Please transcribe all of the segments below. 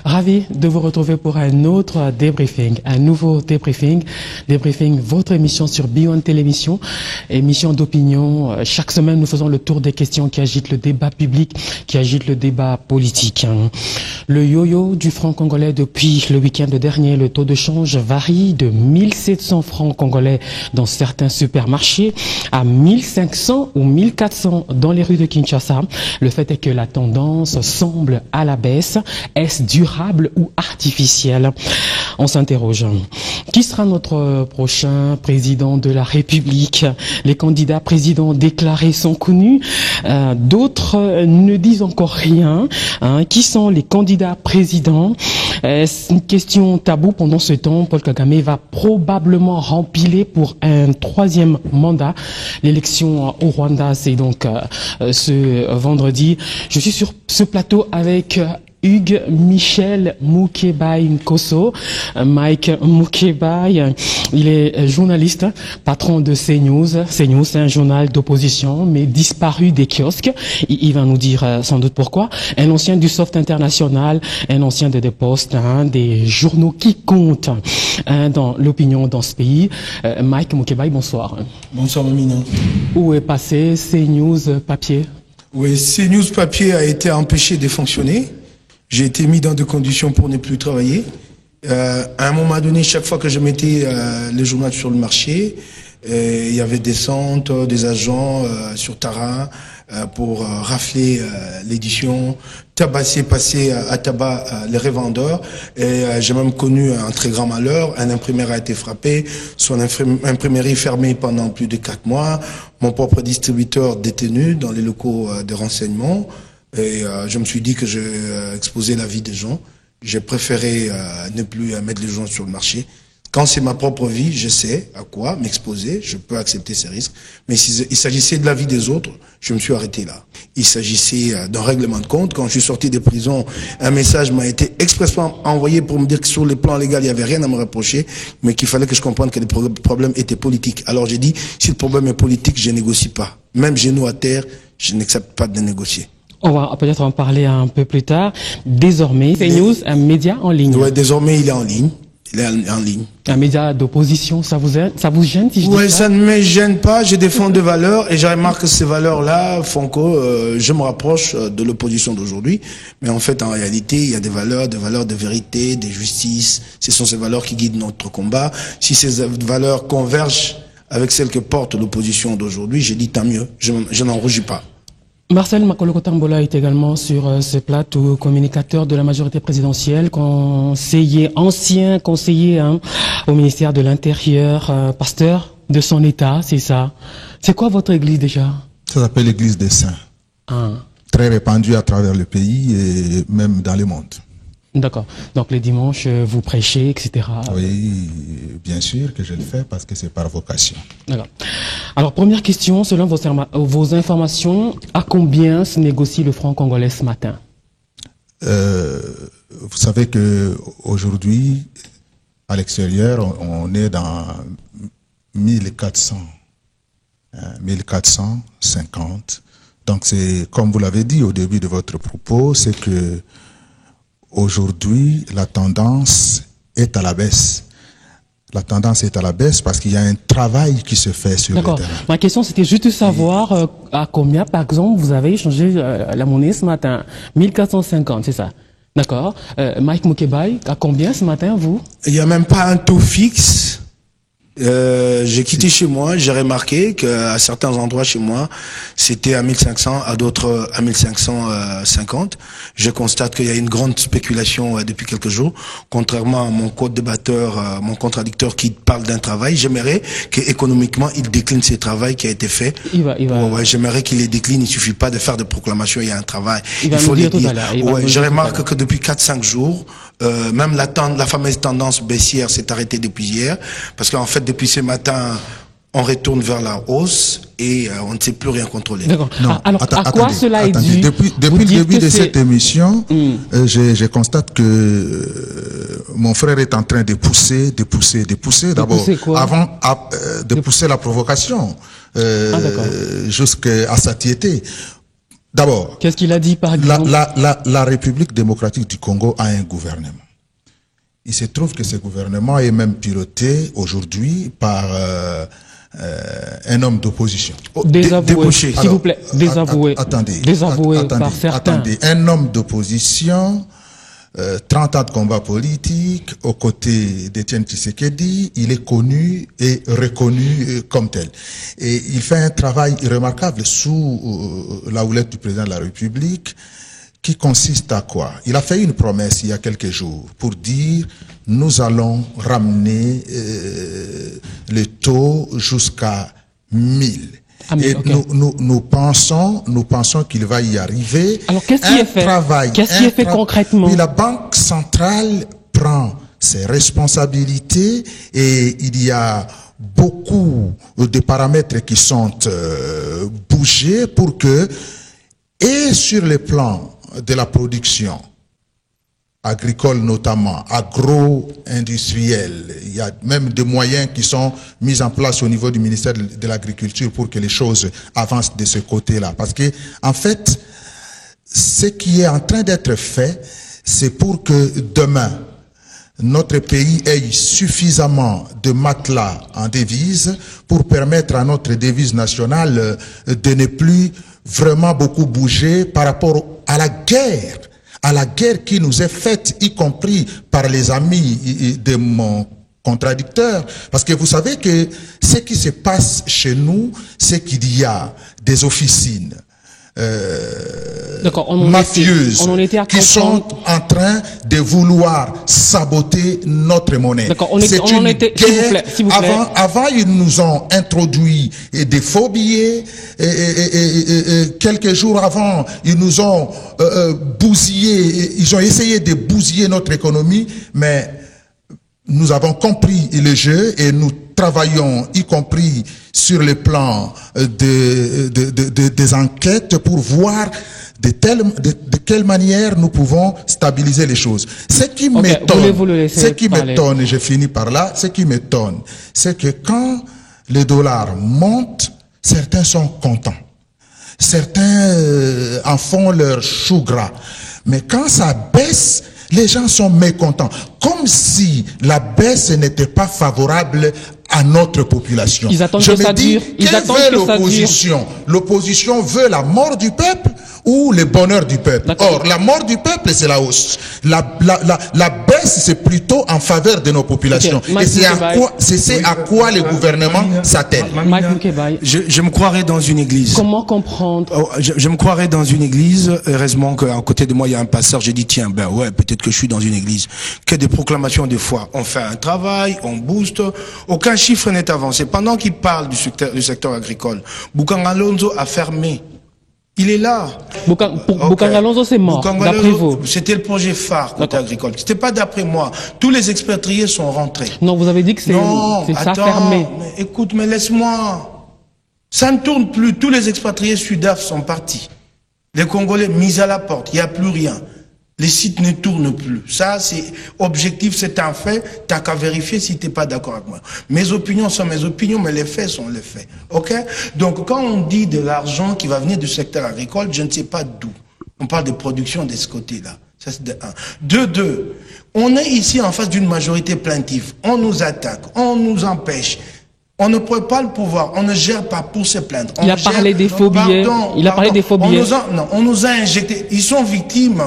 Ravi de vous retrouver pour un autre débriefing, un nouveau débriefing. Débriefing, votre émission sur Beyond Télévision, émission d'opinion. Chaque semaine, nous faisons le tour des questions qui agitent le débat public, qui agitent le débat politique. Le yo-yo du franc congolais depuis le week-end dernier, le taux de change varie de 1700 francs congolais dans certains supermarchés à 1500 ou 1400 dans les rues de Kinshasa. Le fait est que la tendance semble à la baisse. Est-ce durable ou artificiel? On s'interroge. Qui sera notre prochain président de la République? Les candidats présidents déclarés sont connus. D'autres ne disent encore rien. Qui sont les candidats présidents? C'est une question taboue. Pendant ce temps, Paul Kagame va probablement rempiler pour un troisième mandat. L'élection au Rwanda, c'est donc ce vendredi. Je suis sur ce plateau avec Hugues Michel Moukébaye Nkosso. Mike Moukébaye, il est journaliste, patron de CNews. CNews, c'est un journal d'opposition, mais disparu des kiosques. Il va nous dire sans doute pourquoi. Un ancien du Soft International, un ancien de Post, des journaux qui comptent dans l'opinion dans ce pays. Mike Moukébaye, bonsoir. Bonsoir, Mamina. Où est passé CNews papier? Oui, CNews papier a été empêché de fonctionner. J'ai été mis dans des conditions pour ne plus travailler. À un moment donné, chaque fois que je mettais le journal sur le marché, il y avait des centres, des agents sur terrain pour rafler l'édition, tabasser, passer à tabac les revendeurs. Et j'ai même connu un très grand malheur. Un imprimeur a été frappé, son imprimerie fermée pendant plus de 4 mois, mon propre distributeur détenu dans les locaux de renseignement. Et je me suis dit que je exposais la vie des gens. J'ai préféré ne plus mettre les gens sur le marché. Quand c'est ma propre vie, je sais à quoi m'exposer, je peux accepter ces risques. Mais s'il s'agissait de la vie des autres, je me suis arrêté là. Il s'agissait d'un règlement de compte. Quand je suis sorti des prisons, un message m'a été expressément envoyé pour me dire que sur le plan légal, il n'y avait rien à me reprocher, mais qu'il fallait que je comprenne que le problème était politique. Alors j'ai dit, si le problème est politique, je négocie pas. Même genou à terre, je n'accepte pas de négocier. On va peut-être en parler un peu plus tard. Désormais, CNews, un média en ligne. Oui, désormais, il est en ligne. Il est en ligne. Un média d'opposition, ça vous gêne si je dis ça? Oui, ça ne me gêne pas. Je défends des valeurs et je remarque que ces valeurs-là font que je me rapproche de l'opposition d'aujourd'hui. Mais en fait, en réalité, il y a des valeurs de vérité, de justice. Ce sont ces valeurs qui guident notre combat. Si ces valeurs convergent avec celles que porte l'opposition d'aujourd'hui, j'ai dit tant mieux. Je n'en rougis pas. Marcel Makoloko Tambola est également sur ce plateau, communicateur de la majorité présidentielle, ancien conseiller au ministère de l'Intérieur, pasteur de son État, c'est ça. C'est quoi votre église déjà? Ça s'appelle l'église des saints. Très répandue à travers le pays et même dans le monde. D'accord. Donc les dimanches, vous prêchez, etc. Oui, bien sûr que je le fais parce que c'est par vocation. D'accord. Alors première question, selon vos informations, à combien se négocie le franc congolais ce matin? Vous savez que aujourd'hui, à l'extérieur, on est dans 1400, 1450. Donc c'est, comme vous l'avez dit au début de votre propos, c'est que aujourd'hui, la tendance est à la baisse. La tendance est à la baisse parce qu'il y a un travail qui se fait sur le terrain. Ma question, c'était juste de savoir à combien, par exemple, vous avez échangé la monnaie ce matin. 1450, c'est ça. D'accord. Mike Moukébaye, à combien ce matin, vous? Il n'y a même pas un taux fixe. J'ai quitté chez moi, j'ai remarqué qu'à certains endroits chez moi, c'était à 1500, à d'autres à 1550. Je constate qu'il y a une grande spéculation depuis quelques jours. Contrairement à mon co-débatteur, mon contradicteur qui parle d'un travail, j'aimerais qu'économiquement, il décline ce travail qui a été fait. Ouais, j'aimerais qu'il les décline, il suffit pas de faire des proclamations, il y a un travail. Il faut le dire. Ouais, je remarque que depuis 4-5 jours, même la fameuse tendance baissière s'est arrêtée depuis hier, parce qu'en fait, depuis ce matin, on retourne vers la hausse et on ne sait plus rien contrôler. D'accord. Alors, à quoi cela est dû? Depuis le début de cette émission, je constate que mon frère est en train de pousser d'abord, avant de pousser la provocation jusqu'à satiété. D'abord, qu'est-ce qu'il a dit par exemple? la République démocratique du Congo a un gouvernement. Il se trouve que ce gouvernement est même piloté aujourd'hui par un homme d'opposition. Désavoué, s'il vous plaît, désavoué. Attendez, désavoué par certains. Attendez, un homme d'opposition, 30 ans de combat politique, aux côtés d'Étienne Tshisekedi, il est connu et reconnu comme tel. Et il fait un travail remarquable sous la houlette du président de la République, qui consiste à quoi? Il a fait une promesse il y a quelques jours pour dire nous allons ramener le taux jusqu'à 1000. Et okay. nous pensons qu'il va y arriver. Alors qu'est-ce qui est fait? Qu'est-ce qui est fait concrètement? Puis la Banque centrale prend ses responsabilités et il y a beaucoup de paramètres qui sont bougés pour que, et sur le plan de la production agricole notamment, agro-industrielle, il y a même des moyens qui sont mis en place au niveau du ministère de l'Agriculture pour que les choses avancent de ce côté-là. Parce que, en fait, ce qui est en train d'être fait, c'est pour que demain, notre pays ait suffisamment de matelas en devises pour permettre à notre devise nationale de ne plus vraiment beaucoup bouger par rapport à la guerre qui nous est faite, y compris par les amis de mon contradicteur. Parce que vous savez que ce qui se passe chez nous, c'est qu'il y a des officines mafieuses qui sont en train de vouloir saboter notre monnaie. C'est une guerre. Avant, ils nous ont introduit des faux billets. Et quelques jours avant, ils nous ont bousillé. Ils ont essayé de bousiller notre économie, mais nous avons compris le jeu et nous travaillons, y compris sur le plan des enquêtes pour voir de quelle manière nous pouvons stabiliser les choses. Ce qui m'étonne, et je finis par là, ce qui m'étonne, c'est que quand le dollar monte, certains sont contents. Certains en font leur chou gras. Mais quand ça baisse, les gens sont mécontents. Comme si la baisse n'était pas favorable à notre population. Ils attendent que ça dure. Quelle veut l'opposition? L'opposition veut la mort du peuple ou le bonheur du peuple? Or, la mort du peuple, c'est la hausse. La baisse, c'est plutôt en faveur de nos populations. Okay. Et c'est à quoi le gouvernement s'attelle. Je me croirais dans une église. Comment comprendre? Je me croirais dans une église. Heureusement qu'à côté de moi, il y a un pasteur. J'ai dit, tiens, ben ouais, peut-être que je suis dans une église. Que des proclamations des fois. On fait un travail, on booste. Aucun chiffre n'est avancé. Pendant qu'il parle du secteur agricole, Bukanga Lonzo a fermé. Il est là. Bukanga Lonzo, c'est mort, d'après vous. C'était le projet phare côté agricole. C'était pas d'après moi. Tous les expatriés sont rentrés. Non, vous avez dit que ça a fermé. Mais écoute, mais laisse-moi. Ça ne tourne plus. Tous les expatriés sud-af sont partis. Les Congolais mis à la porte. Il n'y a plus rien. Les sites ne tournent plus. Ça, c'est objectif, c'est un fait. T'as qu'à vérifier si t'es pas d'accord avec moi. Mes opinions sont mes opinions, mais les faits sont les faits. Ok? Donc, quand on dit de l'argent qui va venir du secteur agricole, je ne sais pas d'où. On parle de production de ce côté-là. Ça, c'est de un. De deux, on est ici en face d'une majorité plaintive. On nous attaque, on nous empêche. On ne pourrait pas le pouvoir, on ne gère pas pour se plaindre. Il a parlé des faux billets. Il a parlé des faux billets. On nous a injecté. Ils sont victimes.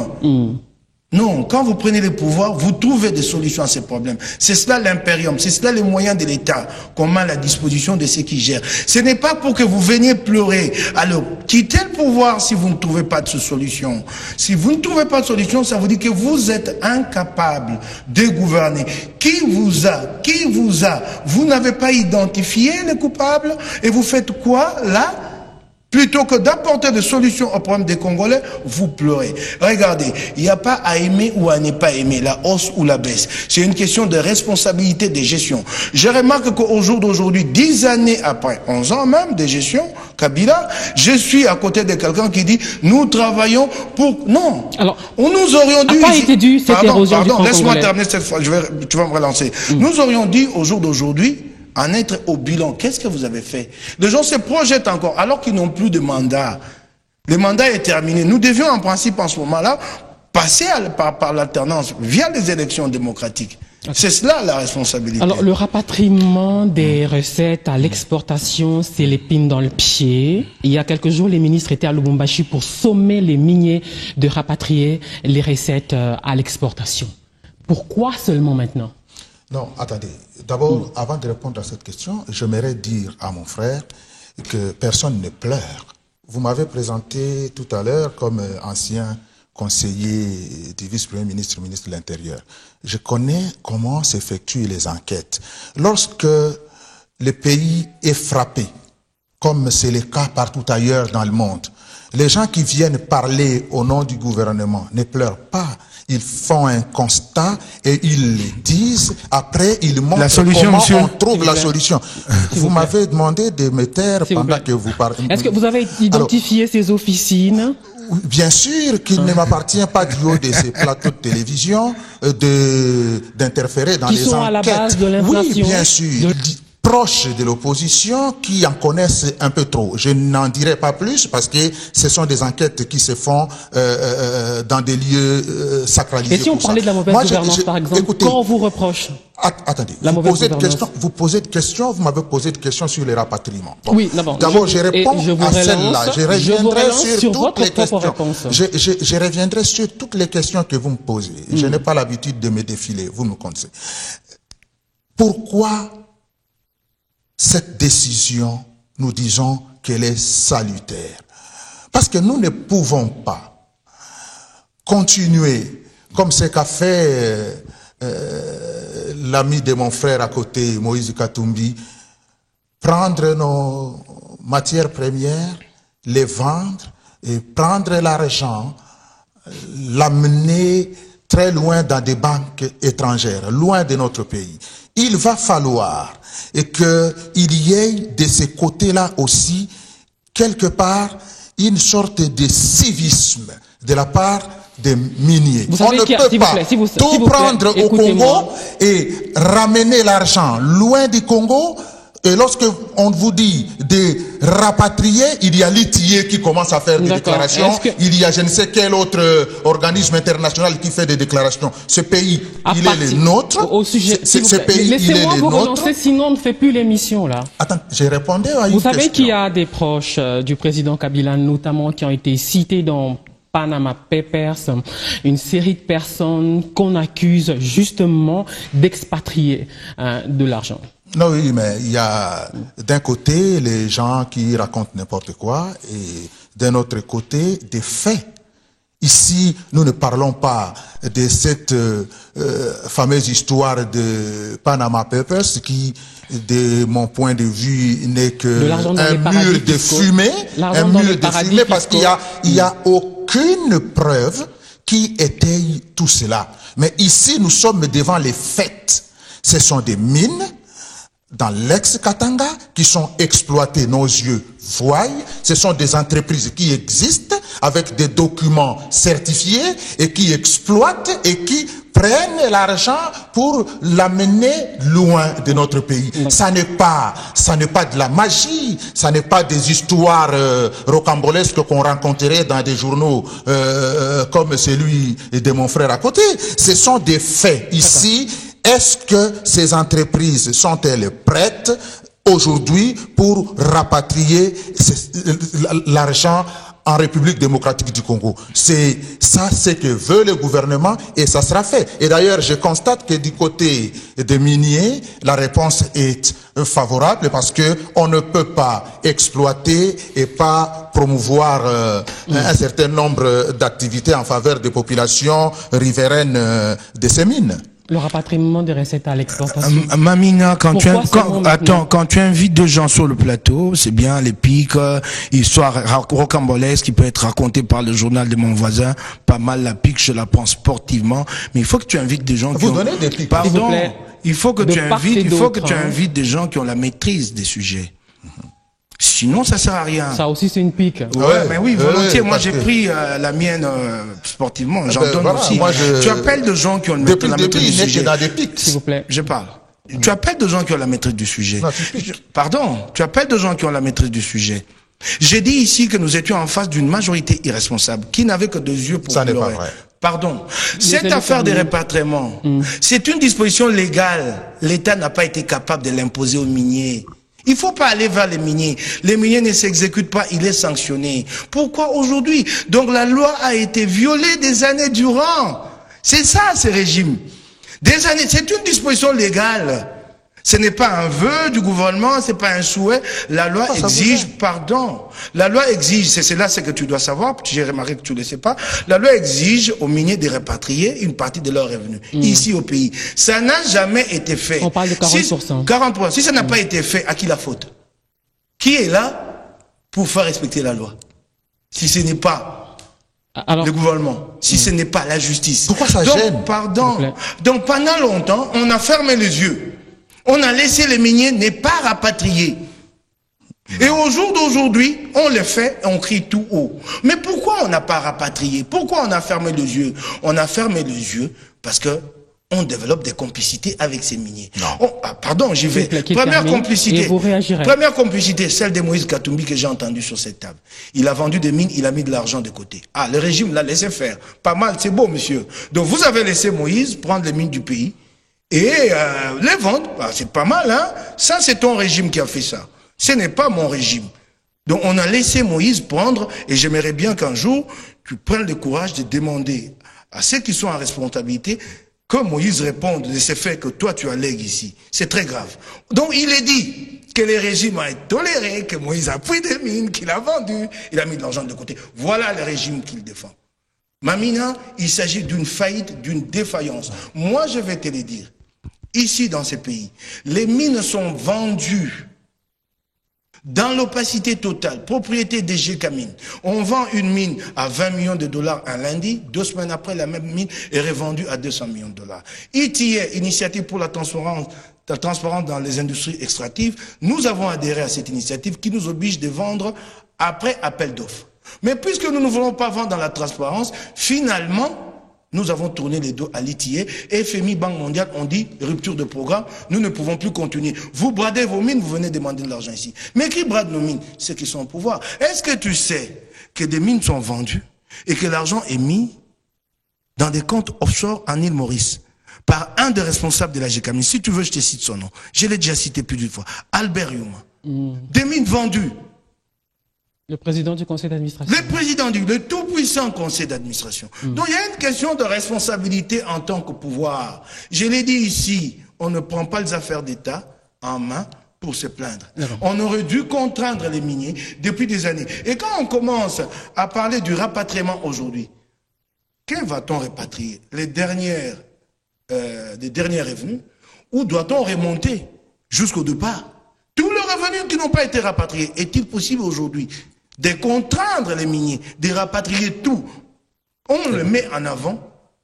Non, quand vous prenez le pouvoir, vous trouvez des solutions à ces problèmes. C'est cela l'impérium, c'est cela les moyens de l'État qu'on met à la disposition de ceux qui gèrent. Ce n'est pas pour que vous veniez pleurer. Alors, quittez le pouvoir si vous ne trouvez pas de solution. Si vous ne trouvez pas de solution, ça vous dit que vous êtes incapable de gouverner. Qui vous a? Vous n'avez pas identifié les coupables et vous faites quoi là? Plutôt que d'apporter des solutions au problème des Congolais, vous pleurez. Regardez, il n'y a pas à aimer ou à ne pas aimer, la hausse ou la baisse. C'est une question de responsabilité de gestion. Je remarque qu'au jour d'aujourd'hui, 10 années après, 11 ans même de gestion, Kabila, je suis à côté de quelqu'un qui dit, nous travaillons pour... Non. Alors, nous aurions dû... A pas été dû cette érosion du franc congolais. Laisse-moi terminer cette fois, tu vas me relancer. Nous aurions dit, au jour d'aujourd'hui, en être au bilan, qu'est-ce que vous avez fait? Les gens se projettent encore, alors qu'ils n'ont plus de mandat. Le mandat est terminé. Nous devions en principe en ce moment-là passer par l'alternance via les élections démocratiques. C'est cela la responsabilité. Alors, le rapatriement des recettes à l'exportation, c'est l'épine dans le pied. Il y a quelques jours, les ministres étaient à Lubumbashi pour sommer les miniers de rapatrier les recettes à l'exportation. Pourquoi seulement maintenant? Non, attendez. D'abord, avant de répondre à cette question, j'aimerais dire à mon frère que personne ne pleure. Vous m'avez présenté tout à l'heure comme ancien conseiller du vice-premier ministre, ministre de l'Intérieur. Je connais comment s'effectuent les enquêtes. Lorsque le pays est frappé, comme c'est le cas partout ailleurs dans le monde, les gens qui viennent parler au nom du gouvernement ne pleurent pas. Ils font un constat et ils le disent. Après, ils montrent comment on trouve la solution. Vous m'avez demandé de me taire pendant que vous parlez. Est-ce que vous avez identifié ces officines? Bien sûr qu'il ne m'appartient pas du haut de ces plateaux de télévision d'interférer dans les enquêtes. Qui sont à la base de l'inflation? Oui, bien sûr. Proches de l'opposition qui en connaissent un peu trop. Je n'en dirai pas plus parce que ce sont des enquêtes qui se font dans des lieux sacralisés. Et si on parlait de la mauvaise gouvernance, par exemple, écoutez, quand on vous reproche attendez, vous m'avez posé de questions sur les rapatriements. Bon, oui, d'abord, je réponds à celle-là. Je reviendrai sur toutes les questions. Je reviendrai sur toutes les questions que vous me posez. Je n'ai pas l'habitude de me défiler, vous me connaissez. Pourquoi cette décision, nous disons qu'elle est salutaire? Parce que nous ne pouvons pas continuer comme ce qu'a fait l'ami de mon frère à côté, Moïse Katumbi, prendre nos matières premières, les vendre et prendre l'argent, l'amener très loin dans des banques étrangères, loin de notre pays. Il va falloir et qu'il y ait de ces côtés-là aussi, quelque part, une sorte de civisme de la part des miniers. On ne peut pas tout prendre au Congo et ramener l'argent loin du Congo. Et lorsque on vous dit de rapatrier, il y a l'ITIE qui commence à faire des déclarations. Il y a je ne sais quel autre organisme international qui fait des déclarations. Ce pays, il est le nôtre. Ce pays, il est le nôtre. Sinon, on ne fait plus l'émission là. Attends, j'ai répondu à une question. Vous savez qu'il y a des proches du président Kabila, notamment, qui ont été cités dans Panama Papers, une série de personnes qu'on accuse justement d'expatrier de l'argent. Non, oui, mais il y a d'un côté les gens qui racontent n'importe quoi et d'un autre côté des faits. Ici, nous ne parlons pas de cette fameuse histoire de Panama Papers qui, de mon point de vue, n'est que un mur de fumée, parce qu'il y a aucune preuve qui étaye tout cela. Mais ici, nous sommes devant les faits. Ce sont des mines dans l'ex-Katanga qui sont exploitées, nos yeux voient. Ce sont des entreprises qui existent avec des documents certifiés et qui exploitent et qui prennent l'argent pour l'amener loin de notre pays. Ça n'est pas de la magie, ça n'est pas des histoires rocambolesques qu'on rencontrerait dans des journaux comme celui de mon frère à côté. Ce sont des faits. Ici, est-ce que ces entreprises sont-elles prêtes aujourd'hui pour rapatrier l'argent en République démocratique du Congo? C'est ça, c'est que veut le gouvernement et ça sera fait. Et d'ailleurs, je constate que du côté des miniers, la réponse est favorable parce que on ne peut pas exploiter et pas promouvoir un certain nombre d'activités en faveur des populations riveraines de ces mines. Le rapatriement des recettes à l'exportation. Mamina, quand tu invites deux gens sur le plateau, c'est bien les pics, histoire rocambolesque qui peut être racontée par le journal de mon voisin, pas mal la pique, je la prends sportivement, mais il faut que tu invites des gens qui ont... donnez des pics. Pardon, il faut que tu invites des gens qui ont la maîtrise des sujets. Sinon, ça sert à rien. Ça aussi, c'est une pique. Ouais, mais oui, volontiers. Moi, j'ai pris la mienne sportivement. J'en donne aussi. Tu appelles des gens qui ont la maîtrise du sujet. S'il vous plaît. Je parle. Tu appelles des gens qui ont la maîtrise du sujet. Pardon. Tu appelles des gens qui ont la maîtrise du sujet. J'ai dit ici que nous étions en face d'une majorité irresponsable qui n'avait que 2 yeux pour Ça n'est pas pleurer. vrai. Pardon. Cette affaire de répatriement, c'est une disposition légale. L'État n'a pas été capable de l'imposer aux miniers. Il ne faut pas aller vers les miniers. Les miniers ne s'exécutent pas, il est sanctionné. Pourquoi aujourd'hui? Donc la loi a été violée des années durant. C'est ça, ce régime. Des années, c'est une disposition légale. Ce n'est pas un vœu du gouvernement, c'est pas un souhait. La loi exige, pardon. La loi exige, c'est là ce que tu dois savoir, j'ai remarqué que tu ne le sais pas. La loi exige aux miniers de répatrier une partie de leurs revenus, ici au pays. Ça n'a jamais été fait. On parle de 40%. 40%. Si ça n'a pas été fait, à qui la faute? Qui est là pour faire respecter la loi? Si ce n'est pas le gouvernement, si ce n'est pas la justice. Pourquoi ça gêne? Pardon. Donc pendant longtemps, on a fermé les yeux. On a laissé les miniers ne pas rapatrier. Et au jour d'aujourd'hui, on le fait et on crie tout haut. Mais pourquoi on n'a pas rapatrié? Pourquoi on a fermé les yeux? On a fermé les yeux parce que on développe des complicités avec ces miniers. Pardon, j'y vais. Première complicité. Première complicité, celle de Moïse Katumbi que j'ai entendue sur cette table. Il a vendu des mines, il a mis de l'argent de côté. Ah, le régime l'a laissé faire. Pas mal, c'est beau, monsieur. Donc vous avez laissé Moïse prendre les mines du pays et les vendre. Ah, c'est pas mal, hein? Ça, c'est ton régime qui a fait ça. Ce n'est pas mon régime. Donc on a laissé Moïse prendre, et j'aimerais bien qu'un jour, tu prennes le courage de demander à ceux qui sont en responsabilité que Moïse réponde de ces faits que toi tu allègues ici. C'est très grave. Donc il est dit que le régime a toléré, que Moïse a pris des mines, qu'il a vendu, il a mis de l'argent de côté. Voilà le régime qu'il défend. Mamina, il s'agit d'une faillite, d'une défaillance. Moi je vais te le dire. Ici dans ces pays, les mines sont vendues dans l'opacité totale, propriété des Gécamines. On vend une mine à 20 millions de dollars un lundi, 2 semaines après, la même mine est revendue à 200 millions de dollars. ITA, Initiative pour la transparence dans les industries extractives, nous avons adhéré à cette initiative qui nous oblige de vendre après appel d'offres. Mais puisque nous ne voulons pas vendre dans la transparence, finalement, nous avons tourné les dos à l'ITA. FMI, Banque mondiale, ont dit rupture de programme, nous ne pouvons plus continuer. Vous bradez vos mines, vous venez demander de l'argent ici. Mais qui brade nos mines? Ceux qui sont au pouvoir. Est-ce que tu sais que des mines sont vendues et que l'argent est mis dans des comptes offshore en île Maurice par un des responsables de la GECAMINE? Si tu veux, je te cite son nom. Je l'ai déjà cité plus d'une fois. Albert Youma. Des mines vendues. Le président du conseil d'administration. Le président le tout-puissant conseil d'administration. Donc il y a une question de responsabilité en tant que pouvoir. Je l'ai dit ici, on ne prend pas les affaires d'État en main pour se plaindre. On aurait dû contraindre les miniers depuis des années. Et quand on commence à parler du rapatriement aujourd'hui, que va-t-on rapatrier? Les dernières revenus? Ou doit-on remonter jusqu'au départ? Tous les revenus qui n'ont pas été rapatriés, est-il possible aujourd'hui de contraindre les miniers, de rapatrier tout? On le met en avant,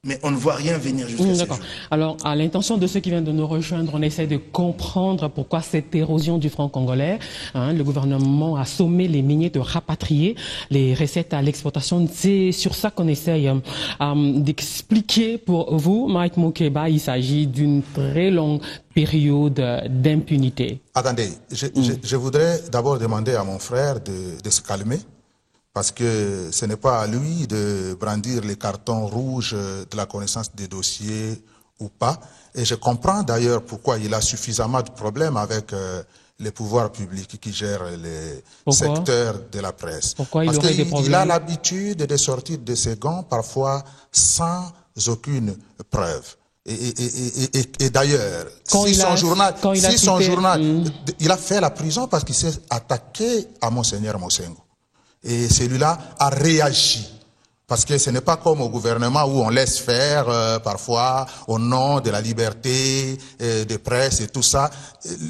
mais on ne voit rien venir jusqu'à ce jour. Alors, à l'intention de ceux qui viennent de nous rejoindre, on essaie de comprendre pourquoi cette érosion du franc congolais. Le gouvernement a sommé les miniers de rapatrier les recettes à l'exportation. C'est sur ça qu'on essaye d'expliquer pour vous, Mike Moukeba. Il s'agit d'une très longue période d'impunité. Attendez, je voudrais d'abord demander à mon frère de se calmer. Parce que ce n'est pas à lui de brandir les cartons rouges de la connaissance des dossiers ou pas. Et je comprends d'ailleurs pourquoi il a suffisamment de problèmes avec les pouvoirs publics qui gèrent les secteurs de la presse. Pourquoi il aurait des problèmes? Il a l'habitude de sortir de ses gants parfois sans aucune preuve. Et d'ailleurs, si son journal, il a fait la prison parce qu'il s'est attaqué à Monseigneur Mosengo. Et celui-là a réagi. Parce que ce n'est pas comme au gouvernement où on laisse faire parfois au nom de la liberté de presse et tout ça.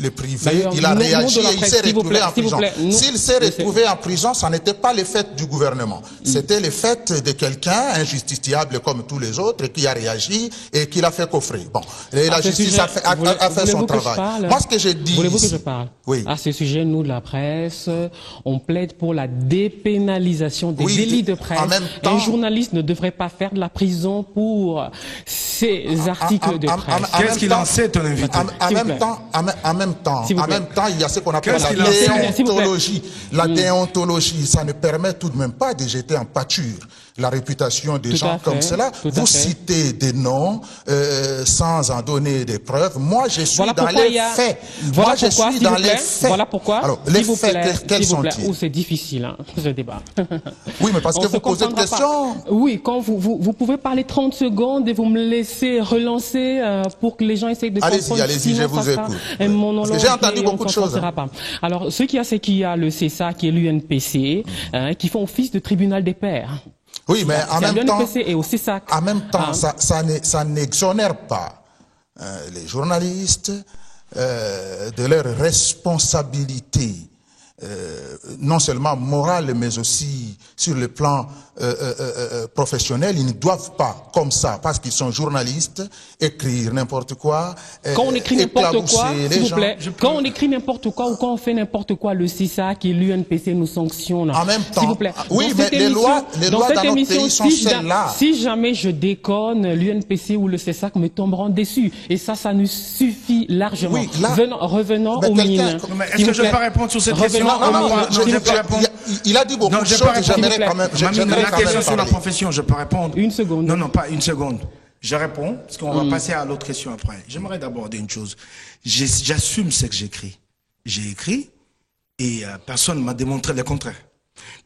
Le privé, il a réagi et il s'est retrouvé en prison. S'il s'est retrouvé en prison, ça n'était pas le fait du gouvernement. C'était le fait de quelqu'un injustifiable comme tous les autres qui a réagi et qui l'a fait coffrer. Bon, et la justice a fait son travail. Moi, ce que je dis... Voulez-vous que je parle? Oui. À ce sujet, nous, de la presse, on plaide pour la dépénalisation des délits de presse. En même temps, un journaliste ne devrait pas faire de la prison pour ces articles de presse. Qu'est-ce qu'il en sait, ton invité? En même temps, il y a ce qu'on appelle la déontologie. La déontologie, ça ne permet tout de même pas de jeter en pâture la réputation des gens comme cela. Vous citez des noms sans en donner des preuves. Moi, je suis dans les faits. Moi, je suis dans les faits. Voilà pourquoi. Alors, les faits, quels sont-ils? C'est difficile, hein, ce débat. Oui, mais parce que vous posez une question. Oui, quand vous pouvez parler 30 secondes et vous me laissez relancer pour que les gens essayent de comprendre. Allez-y, je vous écoute. Parce que j'ai entendu beaucoup de choses. Alors, ce qu'il y a, c'est qu'il y a le CESA, qui est l'UNPC, qui font office de tribunal des pairs. Oui, mais en même temps, ça n'exonère pas les journalistes de leur responsabilité, non seulement morale, mais aussi sur le plan professionnel. Ils ne doivent pas, comme ça, parce qu'ils sont journalistes, écrire n'importe quoi. Quand on écrit n'importe quoi, s'il vous plaît, quand on écrit n'importe quoi ou quand on fait n'importe quoi, le CISA qui est l'UNPC nous sanctionne. En même temps, s'il vous plaît. Oui, mais les lois dans notre pays sont celles-là. Si jamais je déconne, l'UNPC ou le CISA me tomberont dessus. Et ça nous suffit largement. Oui, là, revenons aux mines. Est-ce que je peux répondre sur cette question? Il a dit beaucoup de choses que j'aimerais quand même. La question sur la profession, je peux répondre? Une seconde. Non, pas une seconde. Je réponds, parce qu'on va passer à l'autre question après. J'aimerais d'aborder une chose. J'assume ce que j'écris. J'ai écrit et personne ne m'a démontré le contraire.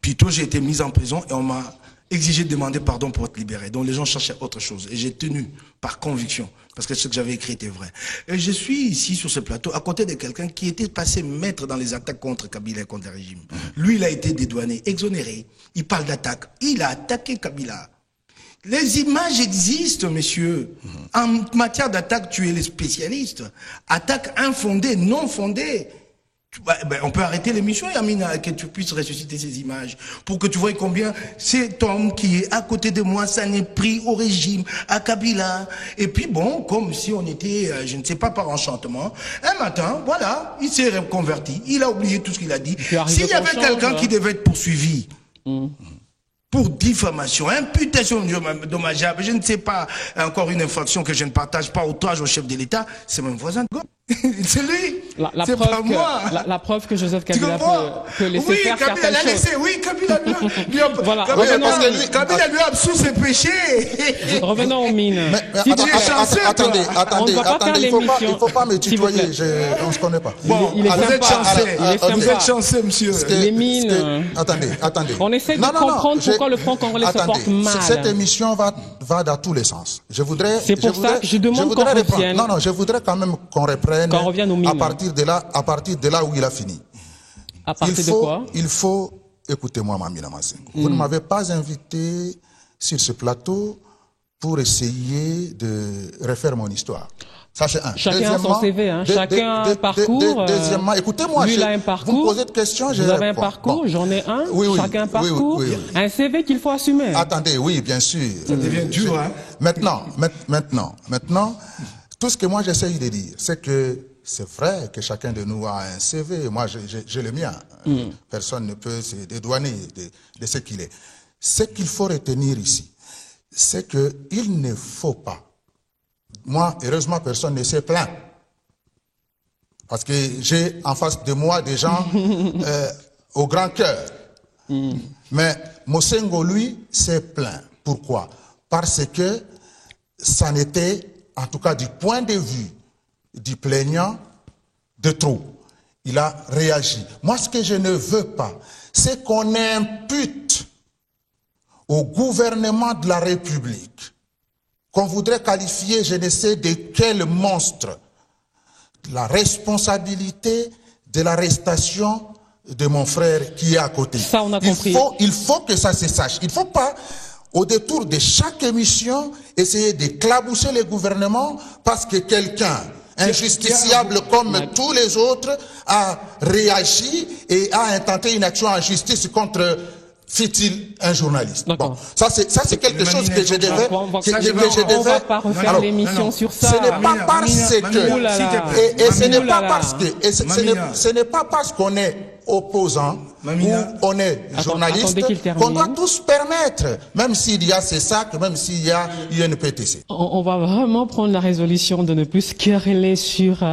Plutôt, j'ai été mis en prison et on m'a exigé de demander pardon pour être libéré. Donc les gens cherchaient autre chose. Et j'ai tenu par conviction, parce que ce que j'avais écrit était vrai. Et je suis ici sur ce plateau à côté de quelqu'un qui était passé maître dans les attaques contre Kabila et contre le régime. Lui, il a été dédouané, exonéré. Il parle d'attaque. Il a attaqué Kabila. Les images existent, messieurs. En matière d'attaque, tu es le spécialiste. Attaque infondée, non fondée. On peut arrêter l'émission, Yamina, que tu puisses ressusciter ces images, pour que tu vois combien cet homme qui est à côté de moi, ça n'est pris au régime, à Kabila. Et puis bon, comme si on était, je ne sais pas, par enchantement, un matin, voilà, il s'est reconverti, il a oublié tout ce qu'il a dit. S'il y avait quelqu'un qui devait être poursuivi, pour diffamation, imputation dommageable, je ne sais pas, encore une infraction que je ne partage pas, outrage au chef de l'État, c'est mon voisin de gauche. C'est lui. C'est pas moi. La preuve que Joseph Kabila peut laisser faire certaines choses. Oui, Kabila lui a voilà. Kabila lui a absous ses péchés. Revenons aux mines. Attendez, il ne faut pas me tutoyer, on ne se connaît pas. Bon, vous êtes chanceux, monsieur. Les mines. Attendez. On essaie de comprendre pourquoi le Front congolais se porte mal. Cette émission va dans tous les sens. C'est pour ça que je demande qu'on revienne. Non, je voudrais quand même qu'on reprenne à partir de là où il a fini. À partir de quoi? Il faut, écoutez-moi, Mamina Masengo. Vous ne m'avez pas invité sur ce plateau pour essayer de refaire mon histoire. Ça, c'est un. Chacun a son CV, hein. Chacun a un parcours. Deuxièmement, écoutez-moi. Lui, il a un parcours. Vous me posez de questions, je réponds. Vous avez un parcours, j'en ai un. Chacun a un parcours. Un CV qu'il faut assumer. Attendez, oui, bien sûr. Ça devient dur, hein. Maintenant, tout ce que moi j'essaie de dire, c'est que c'est vrai que chacun de nous a un CV. Moi, j'ai le mien. Personne ne peut se dédouaner de ce qu'il est. Ce qu'il faut retenir ici, c'est qu'il ne faut pas. Moi, heureusement, personne ne s'est plaint. Parce que j'ai en face de moi des gens au grand cœur. Mais Mosengo, lui, s'est plaint. Pourquoi? Parce que ça n'était, en tout cas du point de vue du plaignant, de trop. Il a réagi. Moi, ce que je ne veux pas, c'est qu'on impute au gouvernement de la République, qu'on voudrait qualifier, je ne sais de quel monstre, la responsabilité de l'arrestation de mon frère qui est à côté. Ça, on a compris. Il faut que ça se sache. Il ne faut pas, au détour de chaque émission, essayer d'éclabousser le gouvernement parce que quelqu'un injusticiable comme tous les autres a réagi et a intenté une action en justice contre, fut-il un journaliste. Bon, ça c'est quelque chose que je devais. On va pas refaire l'émission sur ça. Ce n'est pas parce que, et ce n'est pas parce que, ce n'est pas parce qu'on est opposant, Mamina, ou on est journaliste, qu'on doit tous permettre, même s'il y a ces sacs, même s'il y a une PTC. On va vraiment prendre la résolution de ne plus se quereller sur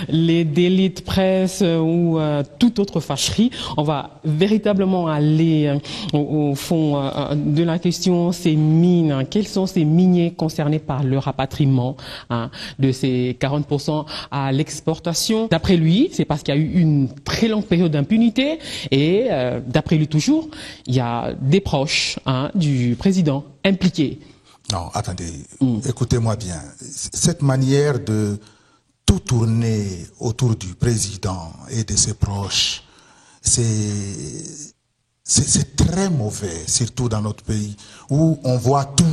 les délits de presse ou toute autre fâcherie. On va véritablement aller au fond de la question, ces mines. Quels sont ces miniers concernés par le rapatriement de ces 40% à l'exportation? D'après lui, c'est parce qu'il y a eu une très longue période d'impunité et d'après lui toujours, il y a des proches du président impliqués. Non, attendez, écoutez-moi bien. Cette manière de tout tourner autour du président et de ses proches, c'est très mauvais, surtout dans notre pays, où on voit tout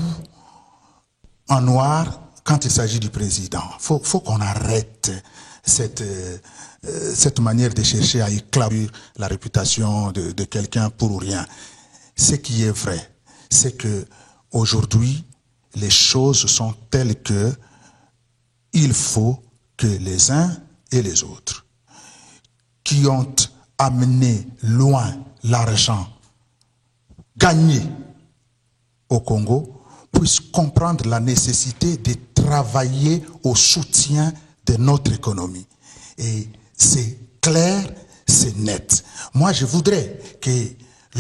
en noir quand il s'agit du président. Faut qu'on arrête cette manière de chercher à éclabourer la réputation de quelqu'un pour rien. Ce qui est vrai, c'est que aujourd'hui, les choses sont telles que il faut que les uns et les autres qui ont amené loin l'argent gagné au Congo puissent comprendre la nécessité de travailler au soutien de notre économie. Et c'est clair, c'est net. Moi, je voudrais que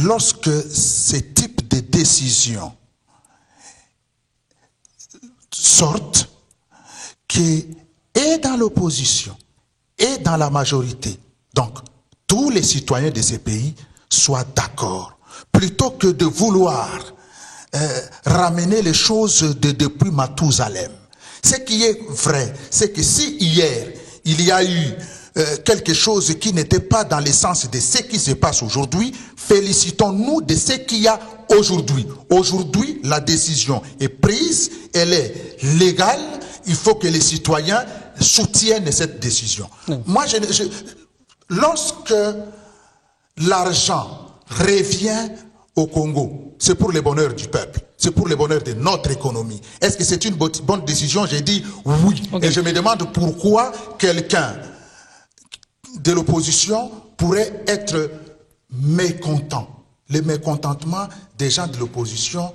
lorsque ce type de décision sortent, qui est dans l'opposition et dans la majorité, donc tous les citoyens de ces pays soient d'accord, plutôt que de vouloir ramener les choses depuis Mathusalem. Ce qui est vrai, c'est que si hier il y a eu quelque chose qui n'était pas dans le sens de ce qui se passe aujourd'hui, félicitons-nous de ce qu'il y a aujourd'hui. Aujourd'hui, la décision est prise, elle est légale, il faut que les citoyens soutiennent cette décision. Moi, lorsque l'argent revient au Congo, c'est pour le bonheur du peuple, c'est pour le bonheur de notre économie. Est-ce que c'est une bonne décision? J'ai dit oui. Okay. Et je me demande pourquoi quelqu'un de l'opposition pourrait être mécontent. Le mécontentement des gens de l'opposition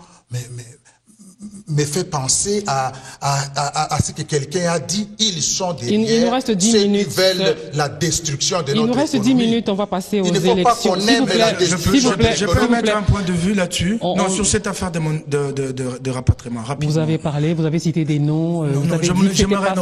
me fait penser à ce que quelqu'un a dit. Ils sont derrière il nous reste 10 ceux minutes. qui veulent la destruction de notre économie. Il nous reste 10 minutes, on va passer aux élections. Il ne faut pas qu'on aime la destruction. Je peux mettre un point de vue là-dessus. Non, sur cette affaire de rapatriement, rapidement. Vous avez parlé, vous avez cité des noms. J'aimerais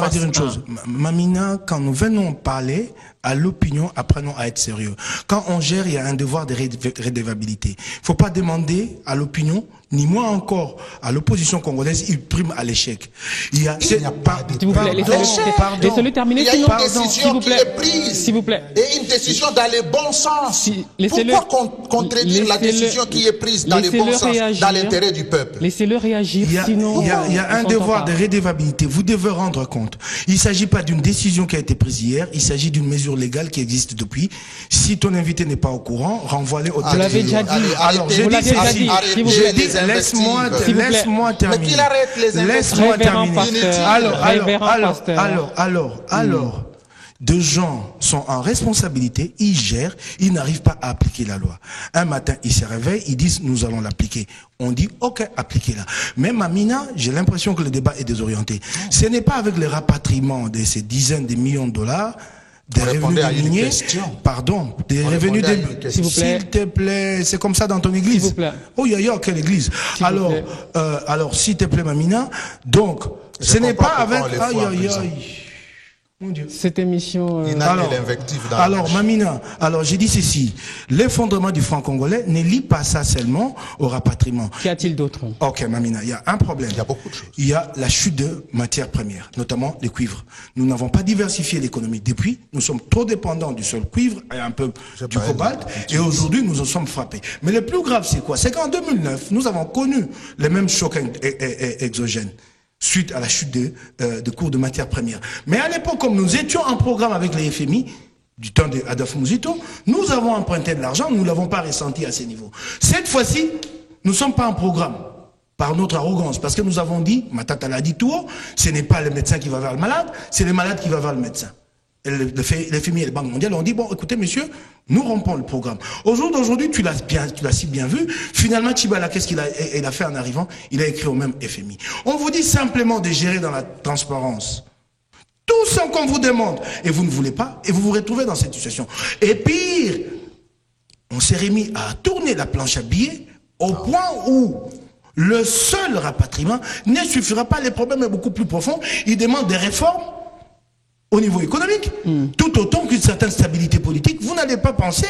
dire une chose. Mamina, quand nous venons parler à l'opinion, apprenons à être sérieux. Quand on gère, il y a un devoir de redevabilité. Il ne faut pas demander à l'opinion, ni moi encore, à l'opposition congolaise, il prime à l'échec. Il n'y a pas de... S'il vous plaît, laissez-le terminer. Il y a une décision qui est prise. S'il vous plaît. Et une décision dans le bon sens. Pourquoi contredire la décision qui est prise dans le bon sens, dans l'intérêt du peuple? Laissez-le réagir, sinon... Il y a un devoir de redevabilité. Vous devez rendre compte. Il ne s'agit pas d'une décision qui a été prise hier, il s'agit d'une mesure légale qui existe depuis. Si ton invité n'est pas au courant, renvoie-le au Vous l'avez déjà dit. Alors, vous l'avez déjà dit. Laisse-moi terminer. Mais qu'il arrête les Laisse-moi terminer. Alors, deux gens sont en responsabilité, ils gèrent, ils n'arrivent pas à appliquer la loi. Un matin, ils se réveillent, ils disent nous allons l'appliquer. On dit ok, appliquez-la. Mais Mamina, j'ai l'impression que le débat est désorienté. Ce n'est pas avec le rapatriement de ces dizaines de millions de dollars des revenus des miniers, des revenus des... S'il te plaît, c'est comme ça dans ton église. S'il vous plaît. Oh, quelle église. Alors, s'il te plaît, Mamina, donc, ce n'est pas avec... Mon Dieu. Cette émission... Alors, Mamina, j'ai dit ceci. L'effondrement du franc congolais ne lie pas ça seulement au rapatriement. Qu'y a-t-il d'autre? Ok, Mamina, il y a un problème. Il y a beaucoup de choses. Il y a la chute de matières premières, notamment les cuivres. Nous n'avons pas diversifié l'économie. Depuis, nous sommes trop dépendants du seul cuivre et un peu du cobalt. Et aujourd'hui, nous en sommes frappés. Mais le plus grave, c'est quoi? C'est qu'en 2009, nous avons connu les mêmes chocs exogènes suite à la chute de cours de matières premières. Mais à l'époque, comme nous étions en programme avec les FMI, du temps d'Adolphe Muzito, nous avons emprunté de l'argent, nous ne l'avons pas ressenti à ces niveaux. Cette fois-ci, nous ne sommes pas en programme, par notre arrogance, parce que nous avons dit, ma tante l'a dit tout haut, ce n'est pas le médecin qui va vers le malade, c'est le malade qui va vers le médecin. le FMI et la Banque mondiale ont dit, bon, écoutez, monsieur, nous rompons le programme. Au jour d'aujourd'hui, tu l'as si bien vu. Finalement, Tchibala, qu'est-ce qu'il a fait en arrivant? Il a écrit au même FMI. On vous dit simplement de gérer dans la transparence. Tout ce qu'on vous demande. Et vous ne voulez pas. Et vous vous retrouvez dans cette situation. Et pire, on s'est remis à tourner la planche à billets au point où le seul rapatriement ne suffira pas. Les problèmes sont beaucoup plus profonds. Il demande des réformes au niveau économique, tout autant qu'une certaine stabilité politique. Vous n'allez pas penser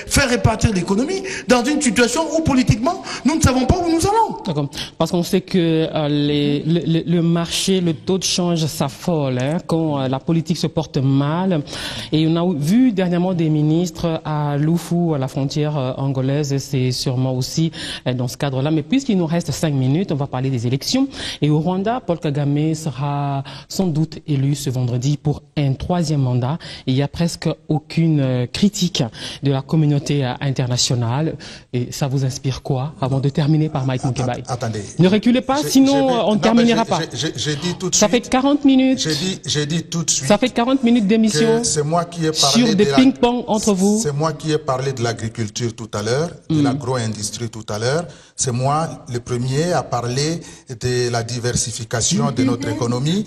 faire répartir l'économie dans une situation où politiquement nous ne savons pas où nous allons. D'accord. Parce qu'on sait que le marché, le taux de change s'affole quand la politique se porte mal. Et on a vu dernièrement des ministres à Lufu, à la frontière angolaise. C'est sûrement aussi dans ce cadre-là. Mais puisqu'il nous reste 5 minutes, on va parler des élections. Et au Rwanda, Paul Kagame sera sans doute élu ce vendredi pour un 3e mandat. Et il n'y a presque aucune critique de la communauté internationale. Et ça vous inspire quoi avant de terminer par Mike Mukebai? Attendez. Ne reculez pas, sinon on ne terminera pas. J'ai dit tout de suite. Ça fait 40 minutes. J'ai dit tout de suite. Ça fait 40 minutes d'émission. C'est moi qui ai parlé sur des ping-pong entre vous. C'est moi qui ai parlé de l'agriculture tout à l'heure, de l'agro-industrie tout à l'heure. C'est moi le premier à parler de la diversification de notre économie.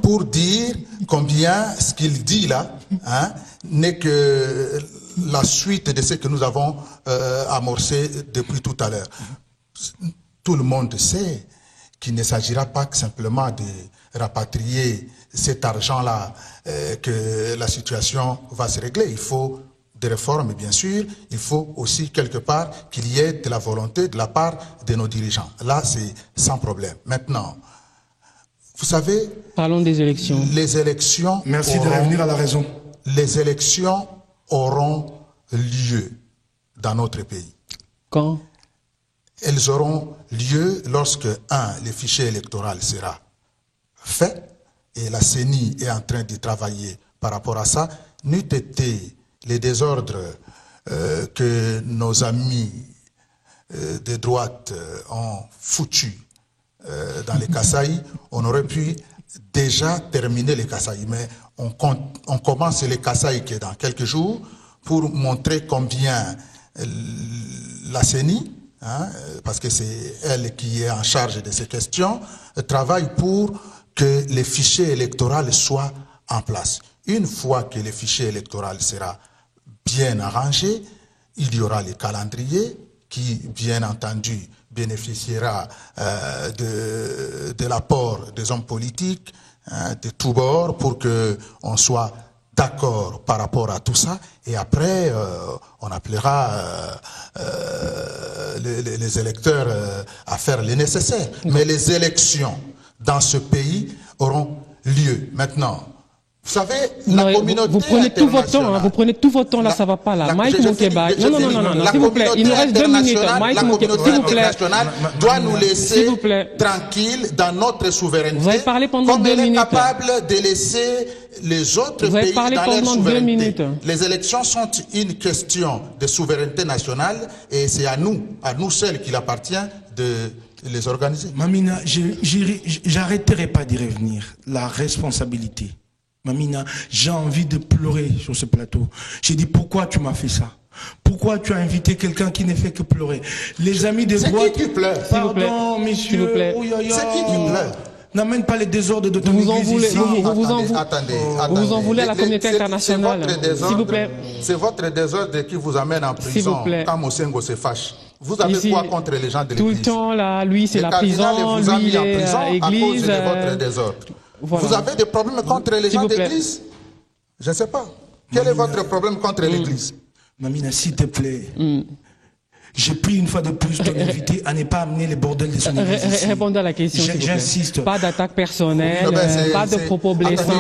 Pour dire combien ce qu'il dit là n'est que la suite de ce que nous avons amorcé depuis tout à l'heure. Tout le monde sait qu'il ne s'agira pas simplement de rapatrier cet argent-là, que la situation va se régler. Il faut des réformes, bien sûr. Il faut aussi, quelque part, qu'il y ait de la volonté de la part de nos dirigeants. Là, c'est sans problème. Maintenant, vous savez... Parlons des élections. Les élections... Merci de revenir à la raison. Les élections auront lieu dans notre pays. Quand? Elles auront lieu lorsque, le fichier électoral sera fait, et la CENI est en train de travailler par rapport à ça. N'eût été les désordres que nos amis de droite ont foutus dans les Kasaï, on aurait pu déjà terminer les Kasaï. Mais on commence les Kasaï qui est dans quelques jours pour montrer combien la CENI, parce que c'est elle qui est en charge de ces questions, travaille pour que les fichiers électoraux soient en place. Une fois que le fichier électoral sera bien arrangé, il y aura le calendrier qui, bien entendu, bénéficiera de l'apport des hommes politiques de tous bords pour qu'on soit d'accord par rapport à tout ça. Et après, on appellera les électeurs à faire le nécessaire. Mais les élections dans ce pays auront lieu. Maintenant, vous savez, la communauté vous prenez tout votre temps, vous prenez tout votre temps, là, ça va pas, là. Mike Mukebai, non, s'il vous plaît, il nous reste 2 minutes. Mike Mukebai, s'il vous plaît, doit nous laisser tranquilles dans notre souveraineté. Vous avez parlé pendant 2 minutes. Comme elle est capable de laisser les autres pays dans leur souveraineté. Les élections sont une question de souveraineté nationale et c'est à nous seuls qu'il appartient de les organiser. Mamina, j'arrêterai pas d'y revenir. La responsabilité. Mamina, j'ai envie de pleurer sur ce plateau. J'ai dit, pourquoi tu m'as fait ça? Pourquoi tu as invité quelqu'un qui ne fait que pleurer? Les amis de droite... C'est qui pleure? Pardon, messieurs. C'est qui pleure? N'amène pas les désordres de ton église ici. Attendez. Vous vous en voulez à la communauté internationale. S'il vous plaît. C'est votre désordre qui vous amène en prison quand Mosengo se fâche. Vous avez ici, quoi contre les gens de l'église? Tout le temps, là, lui, c'est la prison, vous a lui, mis en prison l'église. à cause de votre désordre. Voilà. Vous avez des problèmes contre les gens de l'église? Je ne sais pas. Quel est votre problème contre l'église? Mamina, s'il te plaît. J'ai pris une fois de plus ton invité à ne pas amener les bordels de son église. Répondez à la question. J'insiste. Pas d'attaque personnelle, pas de propos blessants.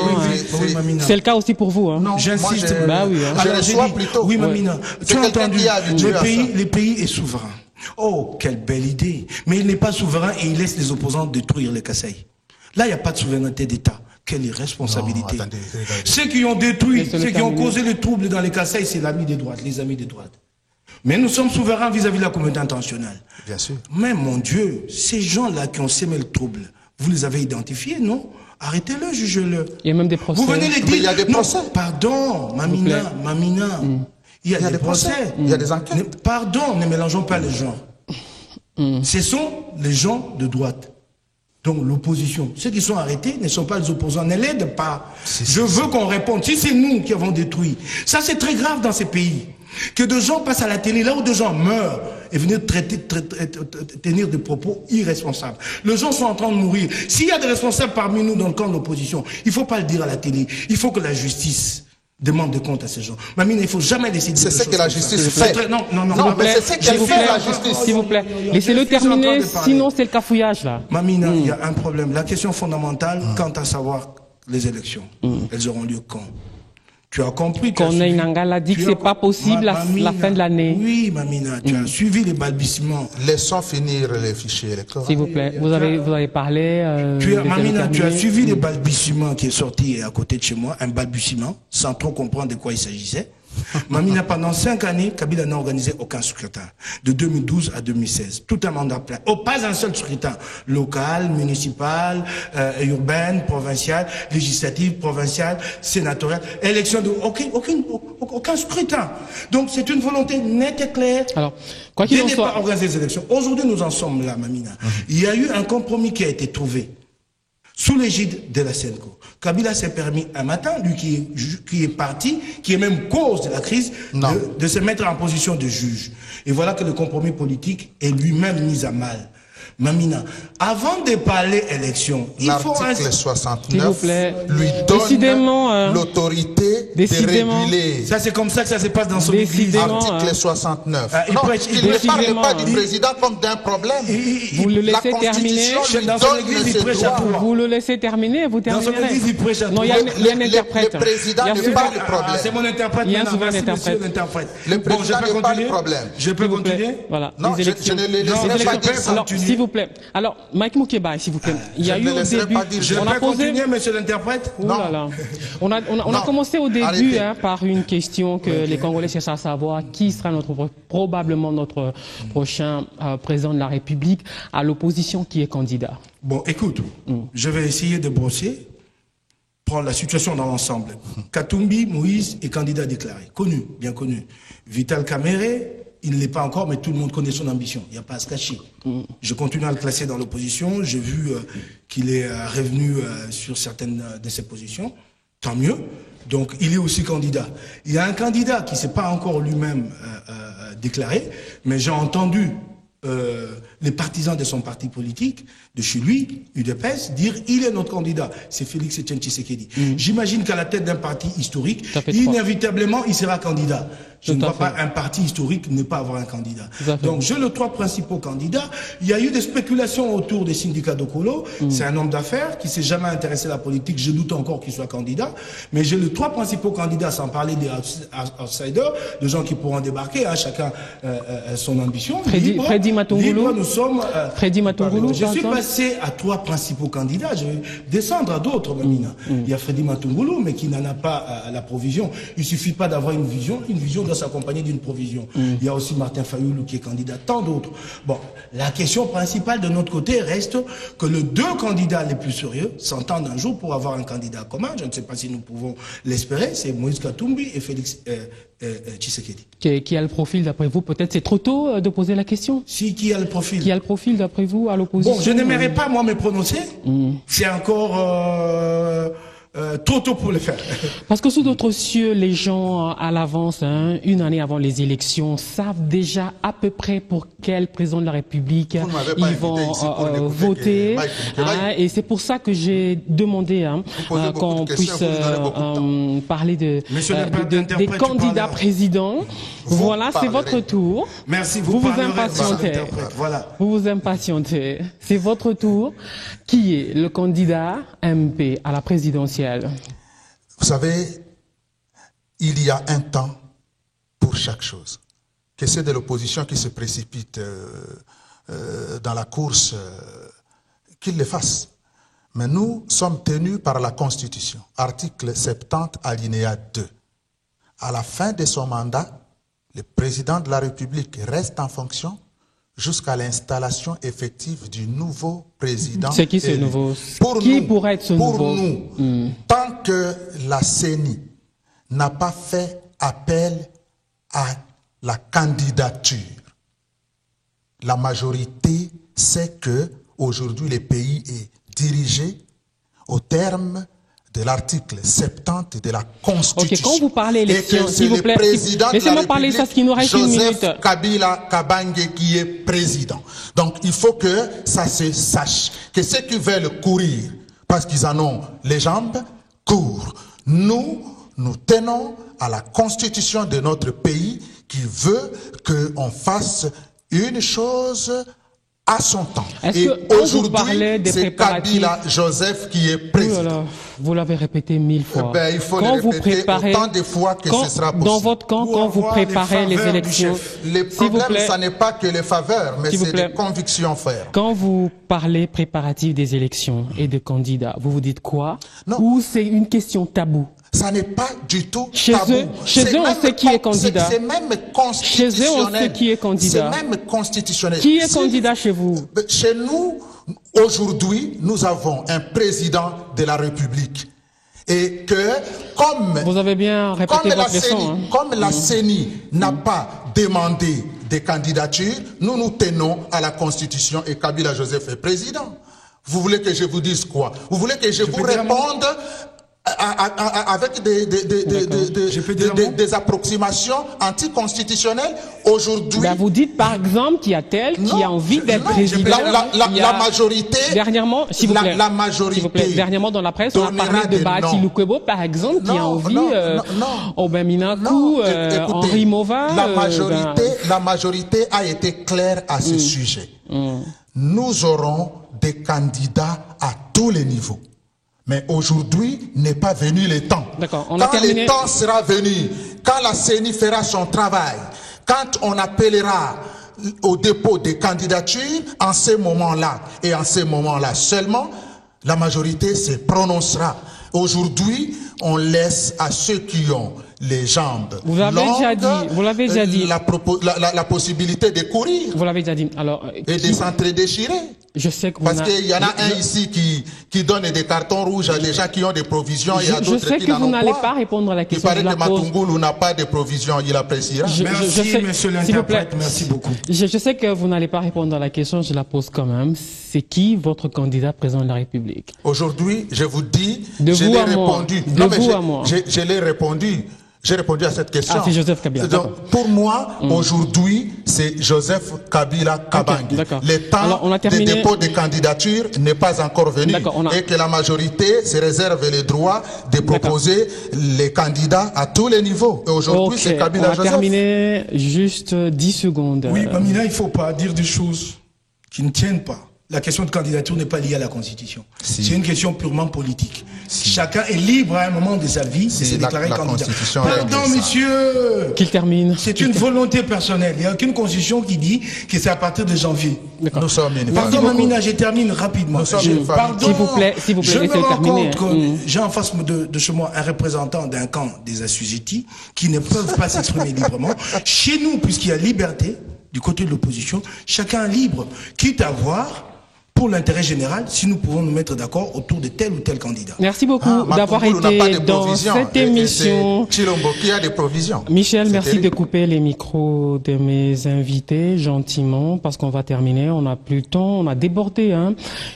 C'est le cas aussi pour vous. Hein. J'insiste. Bah oui. Hein. Alors j'ai dit, oui, Mamina, tu as entendu, le pays est souverain. Oh, quelle belle idée. Mais il n'est pas souverain et il laisse les opposants détruire les Kasaï. Là, il n'y a pas de souveraineté d'État. Quelle irresponsabilité. Non, attendez. Ceux qui ont détruit, ceux qui ont causé le trouble dans les Kasaï, c'est l'ami des droites, les amis des droites. Mais nous sommes souverains vis-à-vis de la communauté internationale. Bien sûr. Mais mon Dieu, ces gens-là qui ont sémé le trouble, vous les avez identifiés, non? Arrêtez-le, jugez-le. Il y a même des procès. Vous venez les dire. Mais il y a des procès. Non, pardon, Mamina. Il y a des procès. Il y a des enquêtes. Pardon, ne mélangeons pas les gens. Ce sont les gens de droite. Donc l'opposition. Ceux qui sont arrêtés ne sont pas les opposants. Ne l'aident pas. Je veux qu'on réponde. Si c'est nous qui avons détruit. Ça, c'est très grave dans ces pays. Que de gens passent à la télé, là où des gens meurent, et venir tenir des propos irresponsables. Les gens sont en train de mourir. S'il y a des responsables parmi nous dans le camp de l'opposition, il ne faut pas le dire à la télé. Il faut que la justice demande des comptes à ces gens. Mamine, il ne faut jamais laisser de C'est ce que la justice fait. Non, mais c'est ce qu'elle fait, la justice. S'il vous plaît, laissez-le terminer, sinon c'est le cafouillage, là. Mamina, il y a un problème. La question fondamentale, quant à savoir les élections, elles auront lieu quand? Tu as compris. Corneille Nangaa a dit que c'est pas possible à la fin de l'année. Oui, Mamina, tu as suivi les balbutiements. Laissons finir les fichiers électoraux. S'il vous plaît, vous avez parlé. Mamina, tu as suivi les balbutiements qui est sorti à côté de chez moi, un balbutiement, sans trop comprendre de quoi il s'agissait. Mamina, pendant 5 années, Kabila n'a organisé aucun scrutin. De 2012 à 2016. Tout un mandat plein. Oh, pas un seul scrutin. Local, municipal, urbain, provincial, législatif, provincial, sénatorial. Élection de... Aucun scrutin. Donc, c'est une volonté nette et claire. Alors, quoi qu'il en soit... pas organiser les élections. Aujourd'hui, nous en sommes là, Mamina. Il y a eu un compromis qui a été trouvé. Sous l'égide de la CENCO. Kabila s'est permis un matin, lui qui est parti, qui est même cause de la crise, de se mettre en position de juge. Et voilà que le compromis politique est lui-même mis à mal. Mamina, avant de parler élection, il faut... L'article 69 s'il vous plaît, lui donne l'autorité de réguler. Ça, c'est comme ça que ça se passe dans son église. Article 69. Il ne parle pas du président comme d'un problème. Vous le laissez terminer. Dans son église, il prêche à toi. Vous le laissez terminer, vous terminerez. Dans son église, il prêche à toi. Non, il y a un interprète. Le président n'est pas le problème. C'est mon interprète. Il y a souvent un interprète. Le président n'est pas le problème. Je peux continuer? Voilà. Non, je ne le laisserai pas dire ça. S'il vous plaît. Alors, Mike Moukeba, s'il vous plaît. Il y a eu au début. Je peux continuer, monsieur l'interprète? Non. On a commencé au début par une question que les Congolais cherchent à savoir qui sera probablement notre prochain président de la République à l'opposition qui est candidat. Bon, écoute, je vais essayer de brosser, prendre la situation dans l'ensemble. Katumbi Moïse est candidat déclaré, connu, bien connu. Vital Kamerhe, il ne l'est pas encore, mais tout le monde connaît son ambition. Il n'y a pas à se cacher. Je continue à le classer dans l'opposition. J'ai vu qu'il est revenu sur certaines de ses positions. Tant mieux. Donc, il est aussi candidat. Il y a un candidat qui ne s'est pas encore lui-même déclaré, mais j'ai entendu les partisans de son parti politique, de chez lui, UDPS, dire il est notre candidat. C'est Félix Etienne Tshisekedi. J'imagine qu'à la tête d'un parti historique, inévitablement, il sera candidat. Je ne vois pas un parti historique ne pas avoir un candidat. Donc, j'ai les 3 principaux candidats. Il y a eu des spéculations autour des syndicats d'Okolo. C'est un homme d'affaires qui ne s'est jamais intéressé à la politique. Je doute encore qu'il soit candidat. Mais j'ai les 3 principaux candidats, sans parler des outsiders, de gens qui pourront débarquer, hein, chacun son ambition. Freddy Matungulu. Nous sommes... Freddy Matungulu, je suis passé à 3 principaux candidats. Je vais descendre à d'autres, Mamina. Il y a Freddy Matungulu, mais qui n'en a pas la provision. Il suffit pas d'avoir une vision doit s'accompagner d'une provision. Il y a aussi Martin Fayoulou qui est candidat, tant d'autres. Bon, la question principale de notre côté reste que les 2 candidats les plus sérieux s'entendent un jour pour avoir un candidat commun. Je ne sais pas si nous pouvons l'espérer. C'est Moïse Katumbi et Félix Tshisekedi. Qui a le profil d'après vous? Peut-être c'est trop tôt de poser la question. Si, qui a le profil? Qui a le profil d'après vous à l'opposition? Bon, je n'aimerais pas moi me prononcer. C'est encore... trop tôt pour le faire. Parce que sous d'autres cieux, les gens à l'avance, hein, une année avant les élections, savent déjà à peu près pour quel président de la République ils vont voter. Et c'est pour ça que j'ai demandé qu'on puisse parler des candidats présidents. Voilà, c'est votre tour. Merci. Vous impatientez. Voilà. Vous vous impatientez. C'est votre tour. Qui est le candidat MP à la présidentielle? Vous savez, il y a un temps pour chaque chose. Que c'est de l'opposition qui se précipite dans la course, qu'il le fasse. Mais nous sommes tenus par la Constitution, article 70, alinéa 2. À la fin de son mandat, le président de la République reste en fonction jusqu'à l'installation effective du nouveau président. C'est qui ce élu. nouveau? Pour Qui nous, pourrait être ce nouveau? Pour nous, tant que la CENI n'a pas fait appel à la candidature, la majorité sait que aujourd'hui le pays est dirigé au terme de l'article 70 de la Constitution. Ok, quand vous parlez élection, s'il vous plaît, laissez-moi parler ça, ce qui nous reste une minute. Joseph Kabila Kabange qui est président. Donc il faut que ça se sache, que ceux qui veulent courir, parce qu'ils en ont les jambes, courent. Nous tenons à la Constitution de notre pays qui veut qu'on fasse une chose à son temps. Et aujourd'hui, c'est Kabila Joseph qui est président. Vous l'avez répété 1000 fois. Il faut le répéter autant de fois que ce sera possible. Dans votre camp, quand vous préparez les élections, le problème, ce n'est pas que les faveurs, mais c'est des convictions fermes. Quand vous parlez préparatifs des élections et de candidats, vous vous dites quoi? Ou c'est une question taboue? Ça n'est pas du tout chez tabou. Chez eux, on sait qui est candidat. C'est même constitutionnel. Chez eux, on sait qui est candidat. C'est même constitutionnel. Qui est candidat chez vous? Chez nous, aujourd'hui, nous avons un président de la République. Et que, comme... Vous avez bien répété votre leçon. Comme la CENI n'a pas demandé des candidatures, nous tenons à la Constitution et Kabila Joseph est président. Vous voulez que je vous dise quoi? Vous voulez que je vous réponde avec des approximations anticonstitutionnelles aujourd'hui? Vous dites par exemple qu'il y a tel qui a envie d'être président. La majorité, dernièrement, s'il vous plaît, la majorité, dernièrement dans la presse, on a parlé de Bahati Lukwebo par exemple, qui a envie, Aubin Minakou, Henri Mova. La majorité a été claire à ce sujet. Nous aurons des candidats à tous les niveaux. Mais aujourd'hui n'est pas venu le temps. Quand le temps sera venu, quand la CENI fera son travail, quand on appellera au dépôt des candidatures, en ce moment-là et en ce moment-là seulement, la majorité se prononcera. Aujourd'hui, on laisse à ceux qui ont les jambes vous l'avez déjà dit, la possibilité de courir. Vous l'avez déjà dit. Alors, et de s'entre-déchirer. Je sais que parce qu'il y en a un ici qui donne des cartons rouges à des gens qui ont des provisions et à d'autres qui n'en ont pas. Je sais que vous n'allez pas répondre à la question. Il paraît que Matungulu n'a pas de provisions, il appréciera. Merci, monsieur l'interprète, merci beaucoup. Je sais que vous n'allez pas répondre à la question, je la pose quand même. C'est qui votre candidat président de la République? Aujourd'hui, je vous dis, je l'ai répondu. Je l'ai répondu. J'ai répondu à cette question. C'est Joseph Kabila. Donc, pour moi, aujourd'hui, c'est Joseph Kabila Kabange. Le temps de dépôt de candidature n'est pas encore venu. Et que la majorité se réserve le droit de proposer les candidats à tous les niveaux. Et aujourd'hui, c'est Kabila Joseph. On va terminer juste 10 secondes. Oui, Bamina, il ne faut pas dire des choses qui ne tiennent pas. La question de candidature n'est pas liée à la Constitution. C'est une question purement politique. Chacun est libre à un moment de sa vie de se déclarer candidat. Pardon, monsieur. Qu'il termine. C'est une volonté personnelle. Il n'y a aucune Constitution qui dit que c'est à partir de janvier. Nous sommes une Pardon, Mamina, je termine rapidement. Pardon, s'il vous plaît, je me rends compte que j'ai en face de chez moi un représentant d'un camp des assujettis qui ne peuvent pas s'exprimer librement. Chez nous, puisqu'il y a liberté, du côté de l'opposition, chacun est libre, quitte à voir pour l'intérêt général, si nous pouvons nous mettre d'accord autour de tel ou tel candidat. Merci beaucoup d'avoir été dans cette émission. Chilombo qui a des provisions. Michel, merci de couper les micros de mes invités gentiment parce qu'on va terminer. On n'a plus le temps, on a débordé.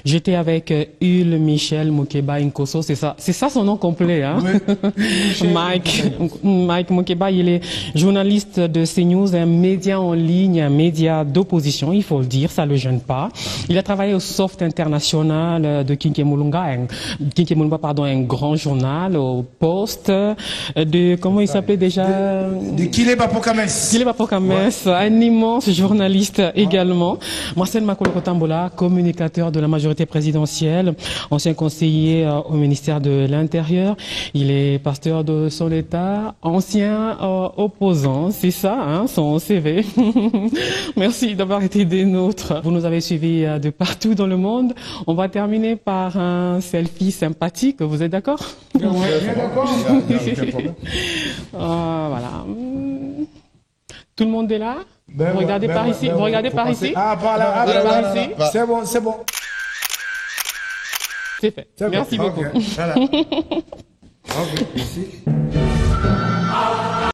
J'étais avec Hul Michel Mokeba Nkosso, c'est ça son nom complet. Oui. Mike Mokeba, il est journaliste de CNews, un média en ligne, un média d'opposition, il faut le dire, ça le gêne pas. Il a travaillé au Soft International de Kinkemulunga, un grand journal au Poste de, comment il s'appelait déjà? De Kileba Pokames. Kileba Pokames, un immense journaliste également. Marcel Makolo-Kotambola, communicateur de la majorité présidentielle, ancien conseiller au ministère de l'Intérieur. Il est pasteur de son État, ancien opposant, c'est ça, son CV. Merci d'avoir été des nôtres. Vous nous avez suivis de partout dans le monde. On va terminer par un selfie sympathique. Vous êtes d'accord? Oui, d'accord. Voilà. Tout le monde est là? Vous regardez par ici? Vous regardez par ici? Ah, par là, par ici? C'est bon, c'est bon. C'est fait. Merci beaucoup. Voilà. Ok, ici.